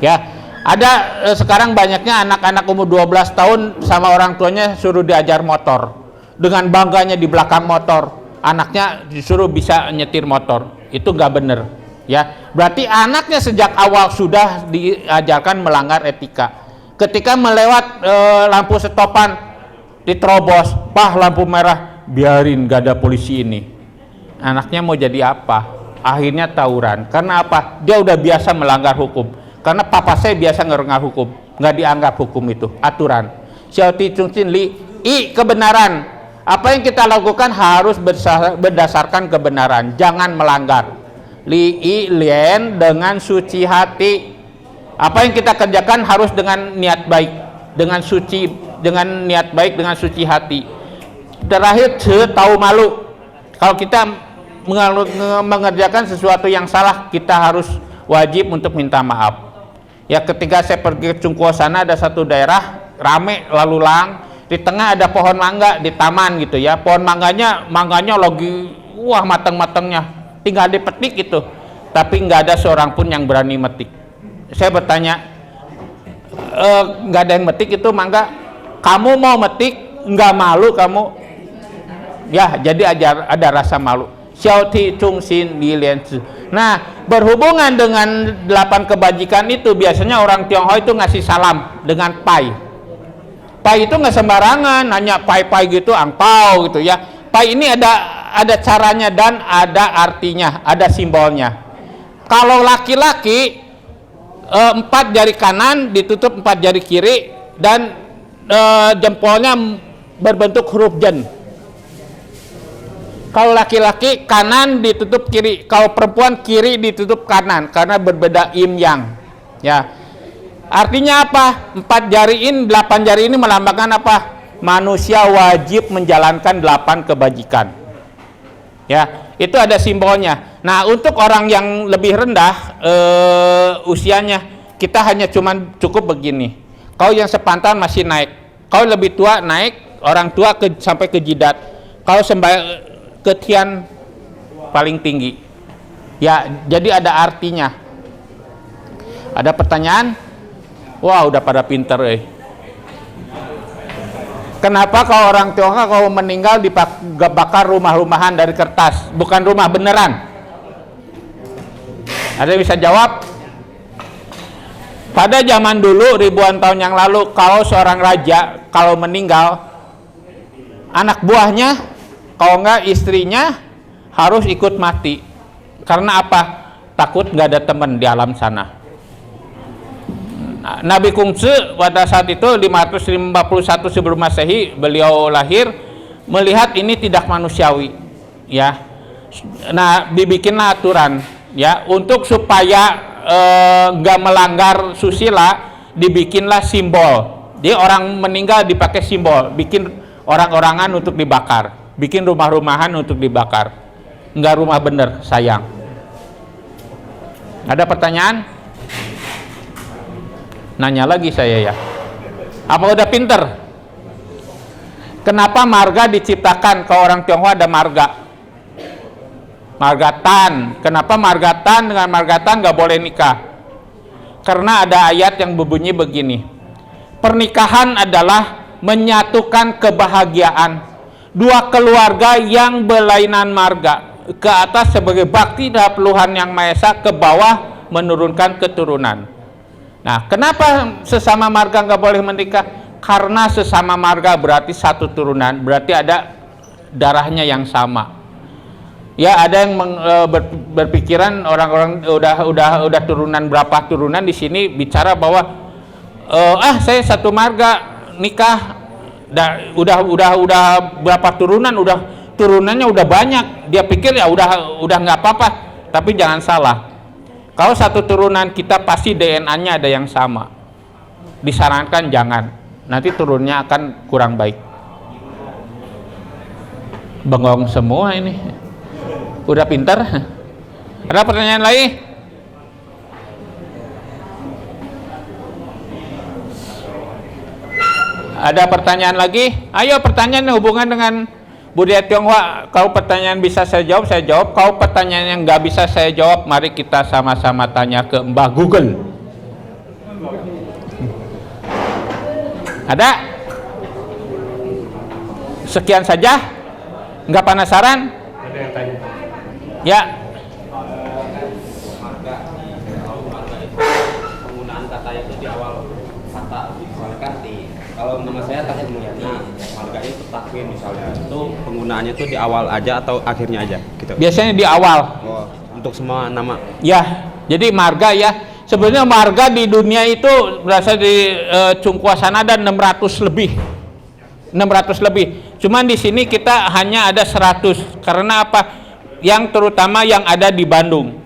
Ya, ada sekarang banyaknya anak-anak umur 12 tahun sama orang tuanya suruh diajar motor. Dengan bangganya di belakang motor, anaknya disuruh bisa nyetir motor. Itu nggak bener. Ya, berarti anaknya sejak awal sudah diajarkan melanggar etika. Ketika melewat lampu stopan, diterobos, lampu merah, biarin, gak ada polisi ini. Anaknya mau jadi apa? Akhirnya tawuran. Karena apa? Dia udah biasa melanggar hukum. Karena papa saya biasa ngelanggar hukum, nggak dianggap hukum itu aturan. Xiao Ti Chung Xin Li, I, kebenaran. Apa yang kita lakukan harus berdasarkan kebenaran, jangan melanggar. Li, I, Lien, dengan suci hati. Apa yang kita kerjakan harus dengan niat baik, dengan suci, dengan niat baik, dengan suci hati. Terakhir, tahu malu. Kalau kita mengerjakan sesuatu yang salah, kita harus wajib untuk minta maaf. Ya, ketika saya pergi ke Cungkuo sana, ada satu daerah rame lalu lalang, di tengah ada pohon mangga di taman gitu ya. Pohon mangganya lagi matang-matangnya, tinggal dipetik itu, tapi nggak ada seorang pun yang berani metik. Saya bertanya, nggak ada yang metik itu mangga, kamu mau metik, nggak malu kamu? Ya, jadi ada rasa malu. Xiao Ti Chung Xin Li Lian Zi. Nah, berhubungan dengan 8 kebajikan itu, biasanya orang Tionghoa itu ngasih salam dengan pai. Pai itu nggak sembarangan, hanya pai-pai gitu, angpau gitu ya. Pai ini ada caranya dan ada artinya, ada simbolnya. Kalau laki-laki, 4 jari kanan ditutup 4 jari kiri dan jempolnya berbentuk huruf jen. Kalau laki-laki kanan ditutup kiri, kalau perempuan kiri ditutup kanan, karena berbeda yin yang. Ya, artinya apa? 4 jari ini, 8 jari ini melambangkan apa? Manusia wajib menjalankan 8 kebajikan. Ya, itu ada simbolnya. Nah, untuk orang yang lebih rendah usianya, kita hanya cuman cukup begini. Kau yang sepantaran masih naik. Kau lebih tua naik, orang tua sampai ke jidat. Kau ke tian paling tinggi. Ya, jadi ada artinya. Ada pertanyaan? Wah, udah pada pinter, Kenapa kalau orang Tionghoa kalau meninggal dibakar rumah-rumahan dari kertas, bukan rumah beneran? Ada yang bisa jawab? Pada zaman dulu ribuan tahun yang lalu, kalau seorang raja kalau meninggal, anak buahnya, kalau enggak istrinya harus ikut mati. Karena apa? Takut nggak ada teman di alam sana. Nabi Kungsi pada saat itu 551 sebelum Masehi beliau lahir, melihat ini tidak manusiawi, ya. Nah, dibikinlah aturan, ya, untuk supaya nggak melanggar susila, dibikinlah simbol. Jadi orang meninggal dipakai simbol, bikin orang-orangan untuk dibakar, bikin rumah-rumahan untuk dibakar. Nggak rumah bener, sayang. Ada pertanyaan? Nanya lagi saya, ya. Apa udah pinter? Kenapa marga diciptakan? Kalau orang Tionghoa ada marga. Marga Tan. Kenapa marga Tan dengan marga Tan nggak boleh nikah? Karena ada ayat yang berbunyi begini. Pernikahan adalah menyatukan kebahagiaan dua keluarga yang berlainan marga ke atas sebagai bakti dan Tuhan Yang Maha Esa, ke bawah menurunkan keturunan. Nah, kenapa sesama marga nggak boleh menikah? Karena sesama marga berarti satu turunan, berarti ada darahnya yang sama. Ya, ada yang berpikiran orang-orang udah turunan berapa turunan di sini bicara bahwa saya satu marga nikah, udah berapa turunan, turunannya udah banyak. Dia pikir ya udah nggak apa-apa, tapi jangan salah. Kalau satu turunan kita pasti DNA-nya ada yang sama. Disarankan jangan. Nanti turunnya akan kurang baik. Bengong semua ini. Udah pintar? Ada pertanyaan lagi? Ada pertanyaan lagi? Ayo, pertanyaan hubungan dengan budaya Tionghoa. Kalau pertanyaan bisa saya jawab, saya jawab. Kalau pertanyaan yang nggak bisa saya jawab, mari kita sama-sama tanya ke Mbah Google. Ada? Sekian saja? Nggak penasaran? Ada yang tanya. Ya. Penggunaan kata itu di awal kata, misalnya kan kalau nama saya Tahir Mulyadi, marga itu takwin misalnya, itu penggunaannya itu di awal aja atau akhirnya aja gitu? Biasanya di awal. Oh, untuk semua nama? Ya, jadi marga ya. Sebenarnya marga di dunia itu berasal di Cungkuasana ada 600 lebih. 600 lebih. Cuman di sini kita hanya ada 100. Karena apa? Yang terutama yang ada di Bandung.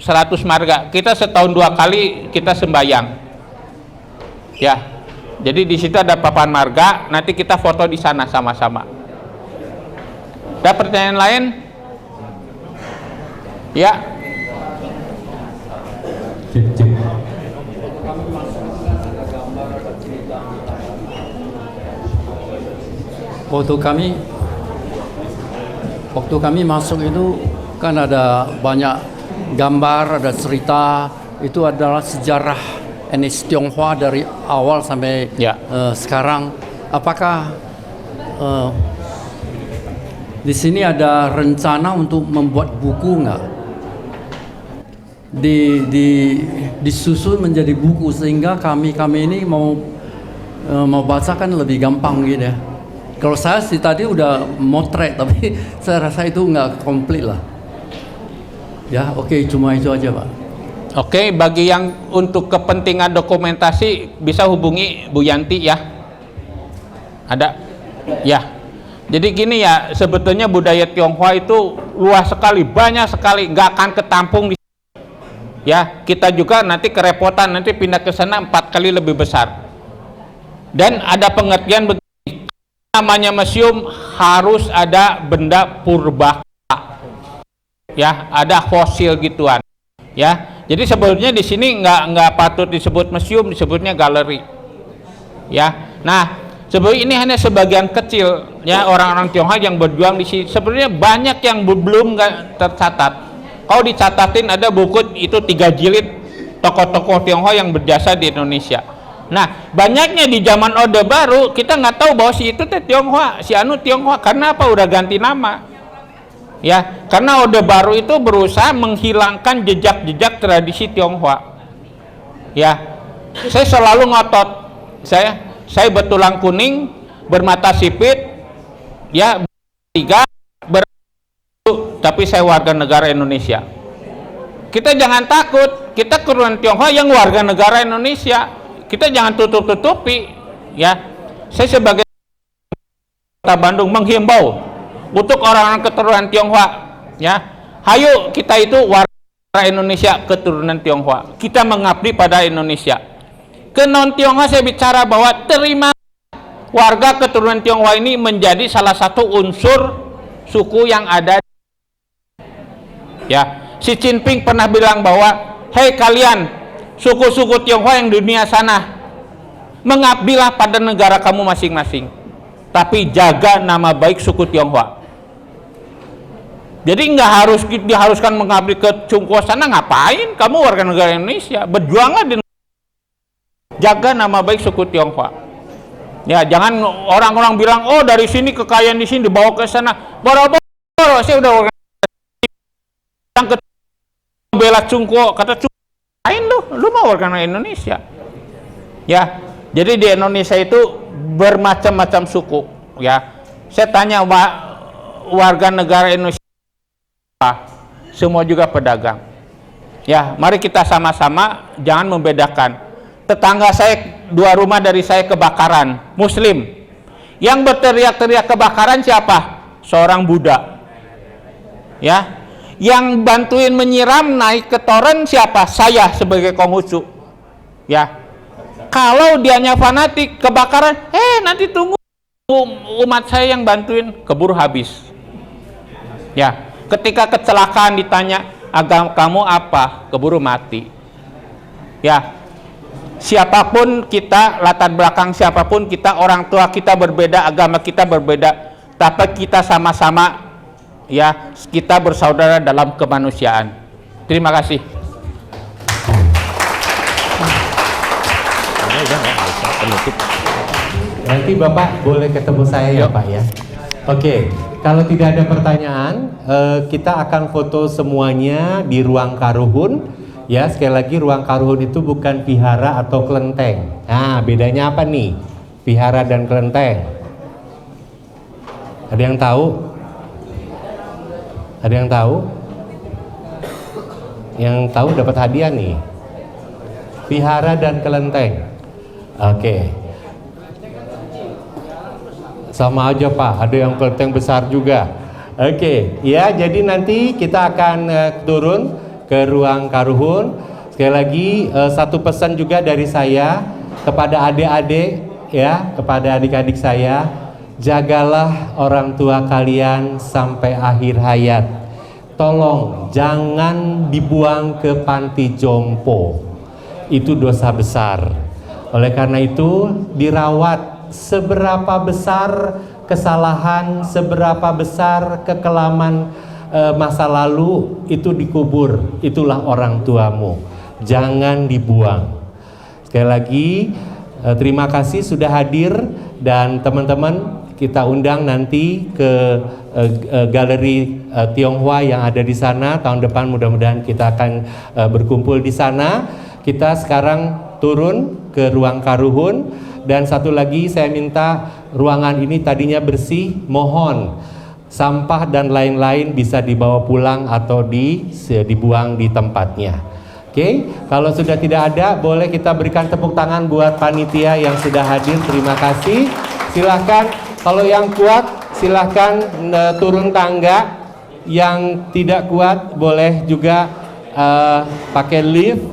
100 marga. Kita setahun 2 kali kita sembayang. Ya. Jadi di situ ada papan marga, nanti kita foto di sana sama-sama. Ada pertanyaan lain? Ya. Waktu kami masuk itu kan ada banyak gambar, ada cerita, itu adalah sejarah etnis Tionghoa dari awal sampai sekarang. Apakah di sini ada rencana untuk membuat buku nggak? Disusun menjadi buku sehingga kami ini mau bacakan lebih gampang gitu ya. Kalau saya sih tadi udah motret, tapi saya rasa itu nggak komplit lah. Ya, oke, cuma itu aja, Pak. Oke, bagi yang untuk kepentingan dokumentasi bisa hubungi Bu Yanti ya. Ada? Ya. Jadi gini ya, sebetulnya budaya Tionghoa itu luas sekali, banyak sekali, nggak akan ketampung di ya. Kita juga nanti kerepotan, nanti pindah ke sana 4 kali lebih besar. Dan ada pengertian begini, namanya museum harus ada benda purba. Ya, ada fosil gituan. Ya, jadi sebetulnya di sini nggak patut disebut museum, disebutnya galeri. Ya, nah sebetulnya ini hanya sebagian kecil ya orang-orang Tionghoa yang berjuang di sini. Sebenarnya banyak yang belum nggak tercatat. Kalau dicatatin ada buku itu 3 jilid tokoh-tokoh Tionghoa yang berjasa di Indonesia. Nah, banyaknya di zaman Orde Baru kita nggak tahu bahwa si itu teh Tionghoa, si anu Tionghoa. Karena apa? Udah ganti nama. Ya, karena Orde Baru itu berusaha menghilangkan jejak-jejak tradisi Tionghoa. Ya, saya selalu ngotot. Saya bertulang kuning, bermata sipit, ya, tiga, tapi saya warga negara Indonesia. Kita jangan takut, kita keturunan Tionghoa yang warga negara Indonesia. Kita jangan tutup-tutupi, ya. Saya sebagai Kota Bandung menghimbau untuk orang-orang keturunan Tionghoa, ya. Hayo kita itu warga Indonesia keturunan Tionghoa. Kita mengabdi pada Indonesia. Ke non Tionghoa saya bicara bahwa terima warga keturunan Tionghoa ini menjadi salah satu unsur suku yang ada. Ya, Xi Jinping pernah bilang bahwa, hei kalian suku-suku Tionghoa yang di dunia sana, mengabdilah pada negara kamu masing-masing, tapi jaga nama baik suku Tionghoa. Jadi nggak harus diharuskan mengabdi ke Tionghoa sana, ngapain? Kamu warga negara Indonesia, berjuanglah di jaga nama baik suku Tionghoa. Ya, jangan orang-orang bilang, oh dari sini kekayaan di sini dibawa ke sana. Boro-boro, saya udah warga yang ke bela Cungko, kata Cungko, lain lu mau warga negara Indonesia. Ya, jadi di Indonesia itu bermacam-macam suku. Ya, saya tanya warga negara Indonesia, semua juga pedagang. Ya, mari kita sama-sama jangan membedakan. Tetangga saya 2 rumah dari saya kebakaran, Muslim. Yang berteriak-teriak kebakaran siapa? Seorang Buddha. Ya, yang bantuin menyiram naik ke toren siapa? Saya sebagai Konghucu. Ya, kalau dianya fanatik kebakaran, nanti tunggu umat saya yang bantuin, keburu habis. Ya, ketika kecelakaan ditanya agama kamu apa, keburu mati. Ya, siapapun kita, latar belakang siapapun kita, orang tua kita berbeda, agama kita berbeda, tapi kita sama-sama, ya, kita bersaudara dalam kemanusiaan. Terima kasih. Nanti Bapak boleh ketemu saya ya Pak ya. Oke, kalau tidak ada pertanyaan, kita akan foto semuanya di ruang Karuhun. Ya, sekali lagi ruang Karuhun itu bukan vihara atau kelenteng. Nah, bedanya apa nih? Vihara dan kelenteng. Ada yang tahu? Ada yang tahu? Yang tahu dapat hadiah nih. Vihara dan kelenteng. Oke. Sama aja Pak, ada yang kelenteng besar juga. Oke, ya, jadi nanti kita akan turun ke ruang Karuhun. Sekali lagi satu pesan juga dari saya kepada adik-adik, ya, kepada adik-adik saya, jagalah orang tua kalian sampai akhir hayat. Tolong jangan dibuang ke panti jompo. Itu dosa besar. Oleh karena itu dirawat. Seberapa besar kesalahan, seberapa besar kekelaman masa lalu itu dikubur, itulah orang tuamu. Jangan dibuang. Sekali lagi terima kasih sudah hadir, dan teman-teman kita undang nanti ke galeri Tionghoa yang ada di sana. Tahun depan mudah-mudahan kita akan berkumpul di sana. Kita sekarang turun ke ruang Karuhun, dan satu lagi saya minta ruangan ini tadinya bersih, mohon sampah dan lain-lain bisa dibawa pulang atau dibuang di tempatnya. Oke, kalau sudah tidak ada, boleh kita berikan tepuk tangan buat panitia yang sudah hadir. Terima kasih. Silahkan, kalau yang kuat silahkan turun tangga. Yang tidak kuat boleh juga pakai lift.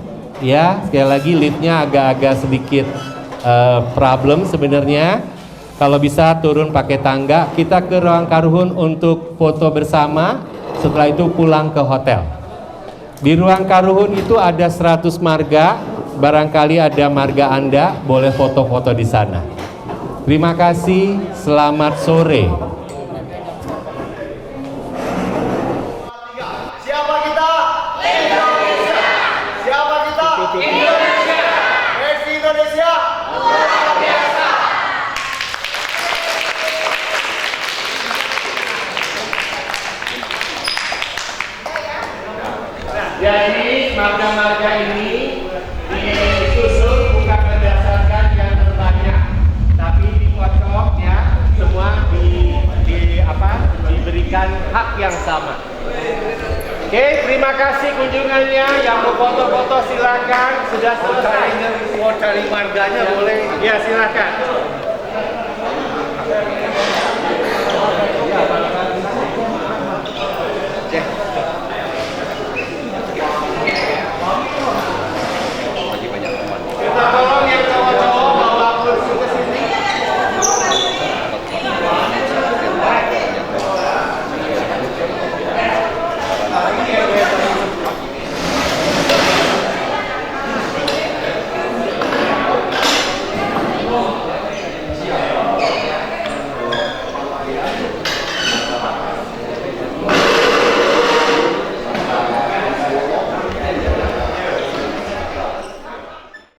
Ya, sekali lagi liftnya agak-agak sedikit problem sebenarnya. Kalau bisa turun pakai tangga. Kita ke ruang Karuhun untuk foto bersama. setelah itu pulang ke hotel. Di ruang Karuhun itu ada 100 marga, barangkali ada marga Anda, boleh foto-foto di sana. Terima kasih, selamat sore. Siapa kita? Indonesia. Siapa kita? Indonesia. Versi Indonesia. Luar biasa. Jadi marga-marga ini disusun bukan berdasarkan yang terbanyak, tapi dikocok ya, semua diberikan hak yang sama. Oke, terima kasih kunjungannya. Yang mau foto-foto silakan. Sudah selesai. Mau cari marganya boleh. Ya silakan.